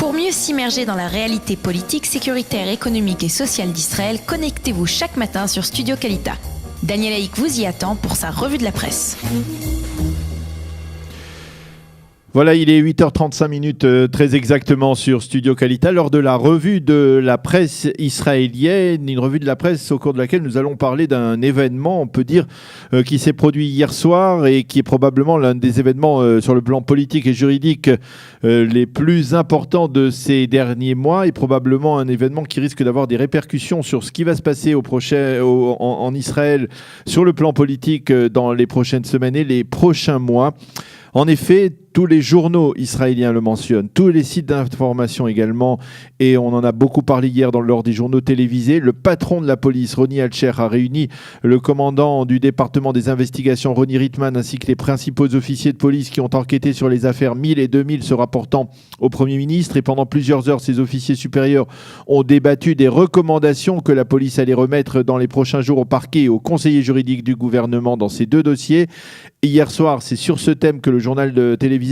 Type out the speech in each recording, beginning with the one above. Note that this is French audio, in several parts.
Pour mieux s'immerger dans la réalité politique, sécuritaire, économique et sociale d'Israël, connectez-vous chaque matin sur Studio Kalita. Daniel Haïk vous y attend pour sa revue de la presse. Voilà, il est 8h35 très exactement sur Studio Kalita, lors de la revue de la presse israélienne, une revue de la presse au cours de laquelle nous allons parler d'un événement, on peut dire, qui s'est produit hier soir et qui est probablement l'un des événements sur le plan politique et juridique les plus importants de ces derniers mois, et probablement un événement qui risque d'avoir des répercussions sur ce qui va se passer en Israël sur le plan politique dans les prochaines semaines et les prochains mois. En effet, tous les journaux israéliens le mentionnent, tous les sites d'information également, et on en a beaucoup parlé hier lors des journaux télévisés. Le patron de la police, Roni Alcher, a réuni le commandant du département des investigations, Roni Rittman, ainsi que les principaux officiers de police qui ont enquêté sur les affaires 1000 et 2000 se rapportant au Premier ministre. Et pendant plusieurs heures, ces officiers supérieurs ont débattu des recommandations que la police allait remettre dans les prochains jours au parquet et au conseiller juridique du gouvernement dans ces deux dossiers. Et hier soir, c'est sur ce thème que le journal de télévisé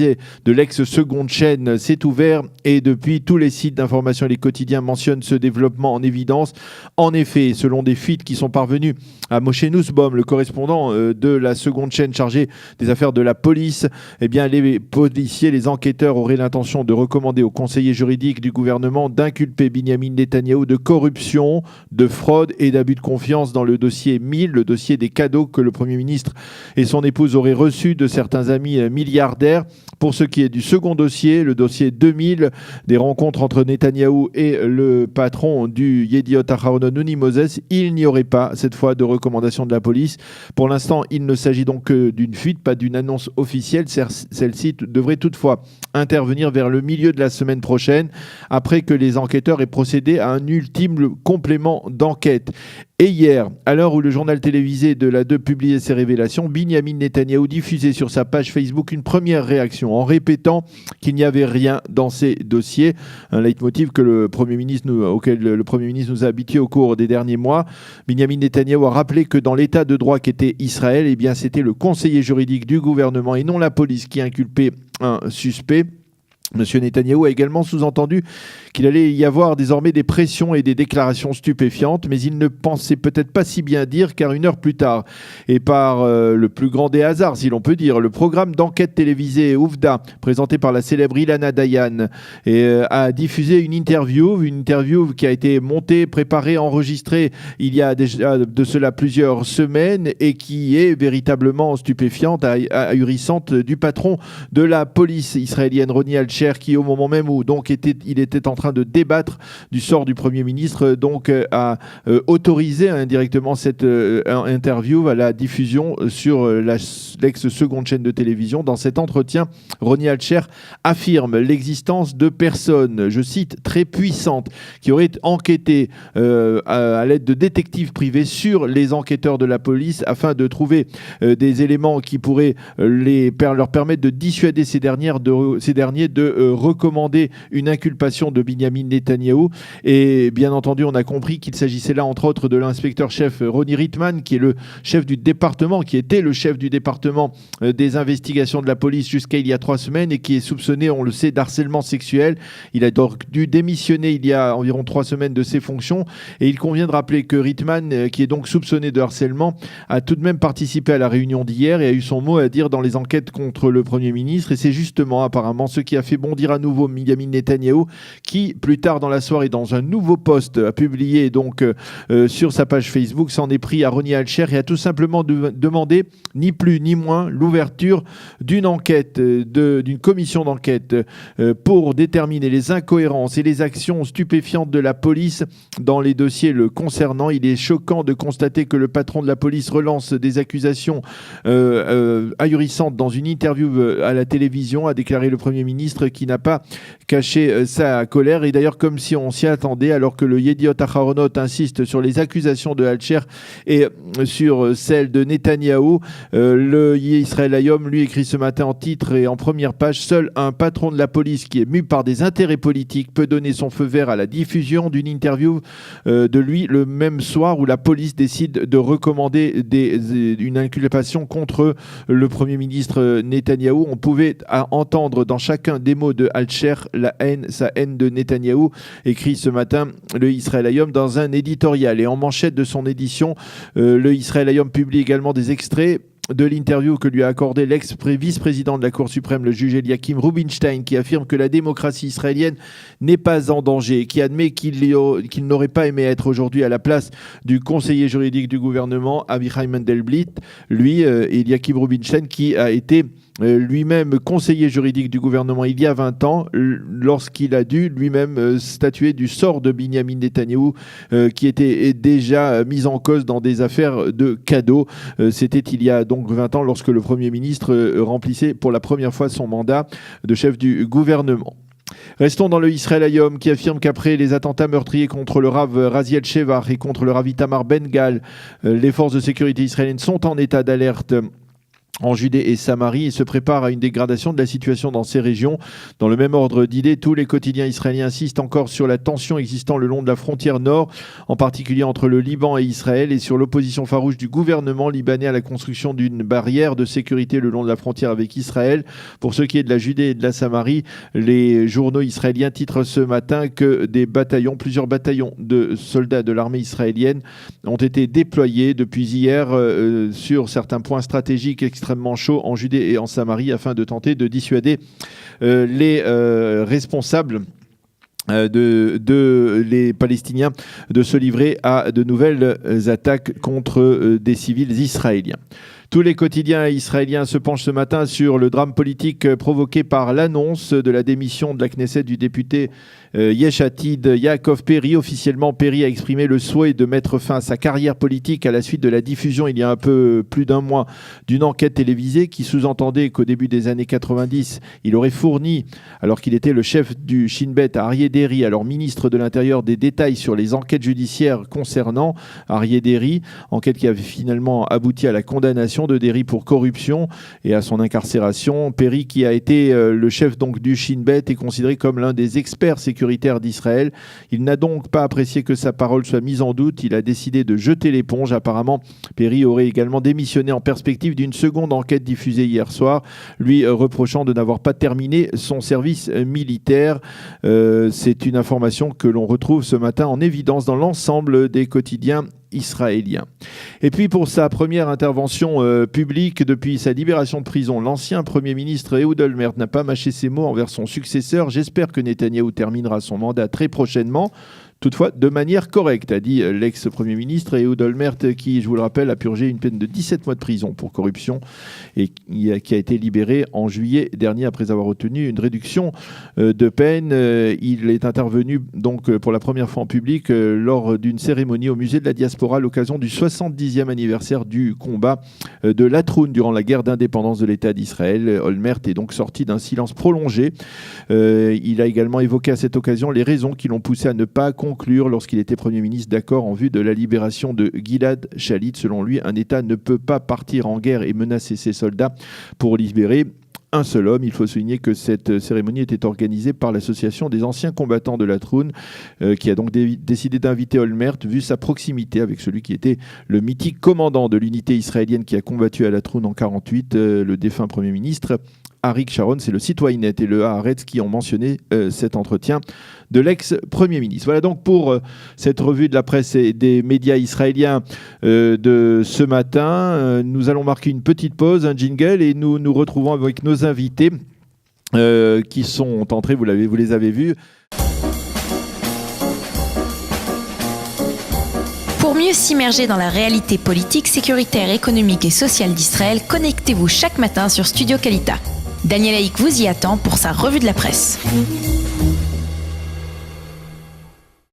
de l'ex-seconde chaîne s'est ouvert, et depuis, tous les sites d'information et les quotidiens mentionnent ce développement en évidence. En effet, selon des fuites qui sont parvenues à Moshe Nussbaum, le correspondant de la seconde chaîne chargé des affaires de la police, eh bien, les policiers, les enquêteurs auraient l'intention de recommander au conseiller juridique du gouvernement d'inculper Binyamin Netanyahou de corruption, de fraude et d'abus de confiance dans le dossier 1000, le dossier des cadeaux que le Premier ministre et son épouse auraient reçus de certains amis milliardaires. Pour ce qui est du second dossier, le dossier 2000, des rencontres entre Netanyahou et le patron du Yediot Ahronoth, Nuni Moses, il n'y aurait pas cette fois de recommandation de la police. Pour l'instant, il ne s'agit donc que d'une fuite, pas d'une annonce officielle. Celle-ci devrait toutefois intervenir vers le milieu de la semaine prochaine, après que les enquêteurs aient procédé à un ultime complément d'enquête. Et hier, à l'heure où le journal télévisé de la 2 publiait ses révélations, Binyamin Netanyahou diffusait sur sa page Facebook une première réaction en répétant qu'il n'y avait rien dans ces dossiers, un leitmotiv auquel le Premier ministre nous a habitués au cours des derniers mois. Binyamin Netanyahou a rappelé que dans l'état de droit qu'était Israël, eh bien, c'était le conseiller juridique du gouvernement et non la police qui inculpait un suspect. Monsieur Netanyahou a également sous-entendu qu'il allait y avoir désormais des pressions et des déclarations stupéfiantes, mais il ne pensait peut-être pas si bien dire, car une heure plus tard, et par le plus grand des hasards, si l'on peut dire, le programme d'enquête télévisée Ouvda, présenté par la célèbre Ilana Dayan, a diffusé une interview qui a été montée, préparée, enregistrée il y a déjà de cela plusieurs semaines, et qui est véritablement stupéfiante, ahurissante, du patron de la police israélienne, Roni Alcher, qui au moment même où il était en train de débattre du sort du Premier ministre, a autorisé indirectement cette interview à la diffusion sur l'ex-seconde chaîne de télévision. Dans cet entretien, Roni Alcher affirme l'existence de personnes, je cite, très puissantes, qui auraient enquêté à l'aide de détectives privés sur les enquêteurs de la police afin de trouver des éléments qui pourraient leur permettre de dissuader ces derniers de recommander une inculpation de Binyamin Netanyahou. Et bien entendu, on a compris qu'il s'agissait là, entre autres, de l'inspecteur-chef Roni Rittman, qui est le chef du département, qui était le chef du département des investigations de la police jusqu'à il y a 3 semaines, et qui est soupçonné, on le sait, d'harcèlement sexuel. Il a donc dû démissionner il y a environ 3 semaines de ses fonctions. Et il convient de rappeler que Rittman, qui est donc soupçonné de harcèlement, a tout de même participé à la réunion d'hier et a eu son mot à dire dans les enquêtes contre le Premier ministre. Et c'est justement apparemment ce qui a fait bondir à nouveau Binyamin Netanyahou, qui plus tard dans la soirée, dans un nouveau post, a publié sur sa page Facebook, s'en est pris à Roni Alcher et a tout simplement demandé ni plus ni moins l'ouverture d'une enquête, d'une commission d'enquête pour déterminer les incohérences et les actions stupéfiantes de la police dans les dossiers le concernant. Il est choquant de constater que le patron de la police relance des accusations ahurissantes dans une interview à la télévision, a déclaré le Premier ministre, qui n'a pas caché sa colère, et d'ailleurs comme si on s'y attendait, alors que le Yediot Ahronoth insiste sur les accusations de Alcher et sur celles de Netanyahou. Le Israël Hayom, lui, écrit ce matin en titre et en première page: seul un patron de la police qui est mu par des intérêts politiques peut donner son feu vert à la diffusion d'une interview de lui le même soir où la police décide de recommander une inculpation contre le Premier ministre Netanyahou. On pouvait entendre dans chacun des des mots de Alcher, sa haine de Netanyahou, écrit ce matin le Israël Hayom dans un éditorial. Et en manchette de son édition, le Israël Hayom publie également des extraits de l'interview que lui a accordé l'ex-vice-président de la Cour suprême, le juge Eliakim Rubinstein, qui affirme que la démocratie israélienne n'est pas en danger et qui admet qu'il n'aurait pas aimé être aujourd'hui à la place du conseiller juridique du gouvernement, Avichai Mandelblit. Lui, Eliakim Rubinstein, qui a été lui-même conseiller juridique du gouvernement il y a 20 ans, lorsqu'il a dû lui-même statuer du sort de Binyamin Netanyahou, qui était déjà mis en cause dans des affaires de cadeaux. C'était il y a donc 20 ans, lorsque le Premier ministre remplissait pour la première fois son mandat de chef du gouvernement. Restons dans le Israël Hayom, qui affirme qu'après les attentats meurtriers contre le Rav Raziel Shevach et contre le Rav Itamar Ben-Gal, les forces de sécurité israéliennes sont en état d'alerte en Judée et Samarie et se prépare à une dégradation de la situation dans ces régions. Dans le même ordre d'idées, tous les quotidiens israéliens insistent encore sur la tension existant le long de la frontière nord, en particulier entre le Liban et Israël, et sur l'opposition farouche du gouvernement libanais à la construction d'une barrière de sécurité le long de la frontière avec Israël. Pour ce qui est de la Judée et de la Samarie, les journaux israéliens titrent ce matin que plusieurs bataillons de soldats de l'armée israélienne ont été déployés depuis hier sur certains points stratégiques extrêmement chaud en Judée et en Samarie afin de tenter de dissuader les responsables les Palestiniens de se livrer à de nouvelles attaques contre des civils israéliens. Tous les quotidiens israéliens se penchent ce matin sur le drame politique provoqué par l'annonce de la démission de la Knesset du député Yesh Atid Yaakov Peri. Officiellement, Peri a exprimé le souhait de mettre fin à sa carrière politique à la suite de la diffusion il y a un peu plus d'un mois d'une enquête télévisée qui sous-entendait qu'au début des années 90, il aurait fourni, alors qu'il était le chef du Shin Bet à Aryeh Deri, alors ministre de l'Intérieur, des détails sur les enquêtes judiciaires concernant Aryeh Deri, enquête qui avait finalement abouti à la condamnation de Deri pour corruption et à son incarcération. Peri, qui a été le chef donc du Shin Bet, est considéré comme l'un des experts sécuritaires d'Israël. Il n'a donc pas apprécié que sa parole soit mise en doute. Il a décidé de jeter l'éponge. Apparemment, Peri aurait également démissionné en perspective d'une seconde enquête diffusée hier soir, lui reprochant de n'avoir pas terminé son service militaire. C'est une information que l'on retrouve ce matin en évidence dans l'ensemble des quotidiens israélien. Et puis pour sa première intervention publique depuis sa libération de prison, l'ancien Premier ministre Ehud Olmert n'a pas mâché ses mots envers son successeur. J'espère que Netanyahou terminera son mandat très prochainement, toutefois de manière correcte, a dit l'ex-Premier ministre Ehud Olmert, qui, je vous le rappelle, a purgé une peine de 17 mois de prison pour corruption et qui a été libéré en juillet dernier après avoir obtenu une réduction de peine. Il est intervenu donc pour la première fois en public lors d'une cérémonie au musée de la diaspora à l'occasion du 70e anniversaire du combat de Latroun durant la guerre d'indépendance de l'État d'Israël. Olmert est donc sorti d'un silence prolongé. Il a également évoqué à cette occasion les raisons qui l'ont poussé à ne pas conclure lorsqu'il était Premier ministre d'accord en vue de la libération de Gilad Shalit. Selon lui, un État ne peut pas partir en guerre et menacer ses soldats pour libérer un seul homme. Il faut souligner que cette cérémonie était organisée par l'association des anciens combattants de Latroun, qui a donc décidé d'inviter Olmert, vu sa proximité avec celui qui était le mythique commandant de l'unité israélienne qui a combattu à Latroun en 1948, le défunt Premier ministre Arik Sharon. C'est le site Ynet et le Haaretz qui ont mentionné cet entretien de l'ex-Premier ministre. Voilà donc pour cette revue de la presse et des médias israéliens de ce matin. Nous allons marquer une petite pause, un jingle, et nous nous retrouvons avec nos invités qui sont entrés, vous les avez vus. Pour mieux s'immerger dans la réalité politique, sécuritaire, économique et sociale d'Israël, connectez-vous chaque matin sur Studio Kalita. Daniel Haïk vous y attend pour sa revue de la presse.